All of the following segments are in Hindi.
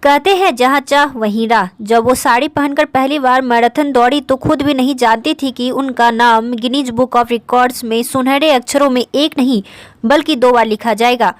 कहते हैं जहाँ चाह वहीं राह। जब वो साड़ी पहनकर पहली बार मैराथन दौड़ी तो खुद भी नहीं जानती थी कि उनका नाम गिनीज बुक ऑफ रिकॉर्ड्स में सुनहरे अक्षरों में एक नहीं बल्कि 2 बार लिखा जाएगा।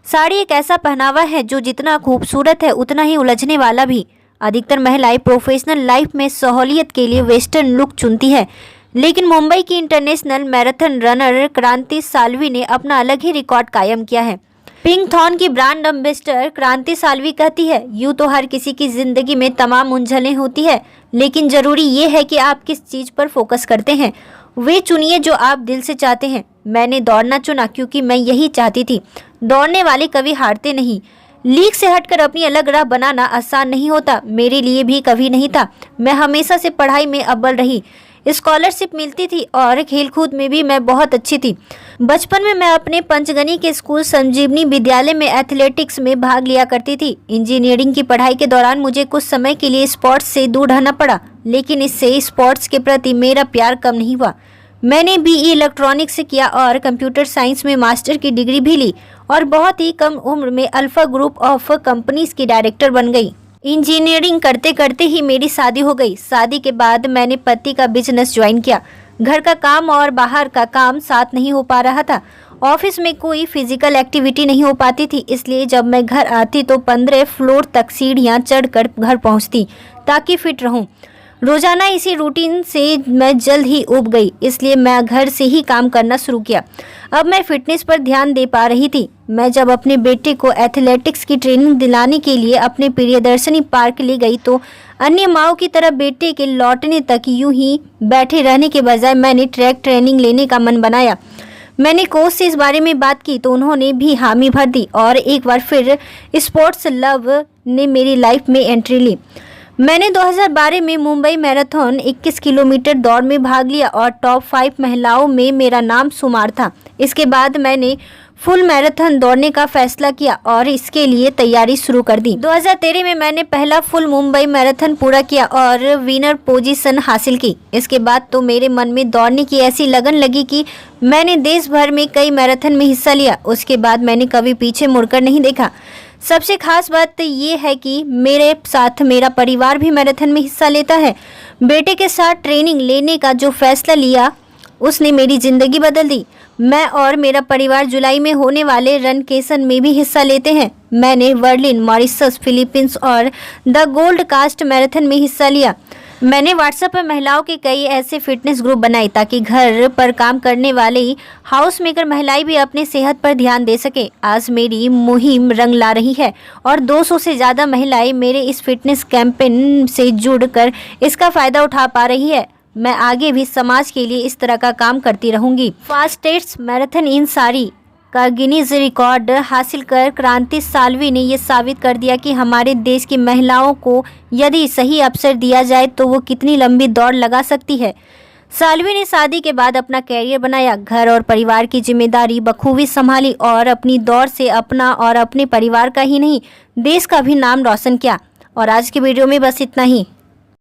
साड़ी एक ऐसा पहनावा है जो जितना खूबसूरत है उतना ही उलझने वाला भी। अधिकतर महिलाएं प्रोफेशनल लाइफ में सहूलियत के लिए वेस्टर्न लुक चुनती है, लेकिन मुंबई की इंटरनेशनल मैराथन रनर क्रांति साल्वी ने अपना अलग ही रिकॉर्ड कायम किया है। पिंक थॉर्न की ब्रांड एम्बेसडर क्रांति साल्वी कहती है, यूँ तो हर किसी की जिंदगी में तमाम उलझनें होती है, लेकिन जरूरी ये है कि आप किस चीज़ पर फोकस करते हैं। वे चुनिए जो आप दिल से चाहते हैं। मैंने दौड़ना चुना क्योंकि मैं यही चाहती थी। दौड़ने वाले कभी हारते नहीं। लीग से हटकर अपनी अलग राह बनाना आसान नहीं होता, मेरे लिए भी कभी नहीं था। मैं हमेशा से पढ़ाई में अव्वल रही, स्कॉलरशिप मिलती थी और खेलकूद में भी मैं बहुत अच्छी थी। बचपन में मैं अपने पंचगनी के स्कूल संजीवनी विद्यालय में एथलेटिक्स में भाग लिया करती थी। इंजीनियरिंग की पढ़ाई के दौरान मुझे कुछ समय के लिए स्पोर्ट्स से दूर रहना पड़ा, लेकिन इससे स्पोर्ट्स के प्रति मेरा प्यार कम नहीं हुआ। मैंने बीई इलेक्ट्रॉनिक्स से किया और कंप्यूटर साइंस में मास्टर की डिग्री भी ली और बहुत ही कम उम्र में अल्फा ग्रुप ऑफ कंपनीज की डायरेक्टर बन गई। इंजीनियरिंग करते करते ही मेरी शादी हो गई। शादी के बाद मैंने पति का बिजनेस ज्वाइन किया। घर का काम और बाहर का काम साथ नहीं हो पा रहा था। ऑफिस में कोई फिजिकल एक्टिविटी नहीं हो पाती थी, इसलिए जब मैं घर आती तो 15 फ्लोर तक सीढ़ियाँ चढ़कर घर पहुँचती ताकि फिट रहूँ। रोजाना इसी रूटीन से मैं जल्द ही उब गई, इसलिए मैं घर से ही काम करना शुरू किया। अब मैं फिटनेस पर ध्यान दे पा रही थी। मैं जब अपने बेटे को एथलेटिक्स की ट्रेनिंग दिलाने के लिए अपने प्रियदर्शनी पार्क ले गई तो अन्य माओं की तरह बेटे के लौटने तक यूं ही बैठे रहने के बजाय मैंने ट्रैक ट्रेनिंग लेने का मन बनाया। मैंने कोच से इस बारे में बात की तो उन्होंने भी हामी भर दी और एक बार फिर स्पोर्ट्स लव ने मेरी लाइफ में एंट्री ली। मैंने 2012 में मुंबई मैराथन 21 किलोमीटर दौड़ में भाग लिया और टॉप 5 महिलाओं में मेरा नाम शुमार था। इसके बाद मैंने फुल मैराथन दौड़ने का फैसला किया और इसके लिए तैयारी शुरू कर दी। 2013 में मैंने पहला फुल मुंबई मैराथन पूरा किया और विनर पोजीशन हासिल की। इसके बाद तो मेरे मन में दौड़ने की ऐसी लगन लगी कि मैंने देश भर में कई मैराथन में हिस्सा लिया। उसके बाद मैंने कभी पीछे मुड़कर नहीं देखा। सबसे खास बात ये है कि मेरे साथ मेरा परिवार भी मैराथन में हिस्सा लेता है। बेटे के साथ ट्रेनिंग लेने का जो फैसला लिया उसने मेरी ज़िंदगी बदल दी। मैं और मेरा परिवार जुलाई में होने वाले रन केसन में भी हिस्सा लेते हैं। मैंने बर्लिन, मॉरिशस, फिलीपींस और द गोल्ड कास्ट मैराथन में हिस्सा लिया। मैंने व्हाट्सएप पर महिलाओं के कई ऐसे फिटनेस ग्रुप बनाए ताकि घर पर काम करने वाले हाउस मेकर महिलाएं भी अपने सेहत पर ध्यान दे सके। आज मेरी मुहिम रंग ला रही है और 200 से ज़्यादा महिलाएं मेरे इस फिटनेस कैंपेन से जुड़कर इसका फ़ायदा उठा पा रही है। मैं आगे भी समाज के लिए इस तरह का काम करती रहूँगी। फास्टेस्ट मैराथन इन साड़ी का गिनीज रिकॉर्ड हासिल कर क्रांति साल्वी ने यह साबित कर दिया कि हमारे देश की महिलाओं को यदि सही अवसर दिया जाए तो वो कितनी लंबी दौड़ लगा सकती है। साल्वी ने शादी के बाद अपना कैरियर बनाया, घर और परिवार की जिम्मेदारी बखूबी संभाली और अपनी दौड़ से अपना और अपने परिवार का ही नहीं देश का भी नाम रोशन किया। और आज की वीडियो में बस इतना ही।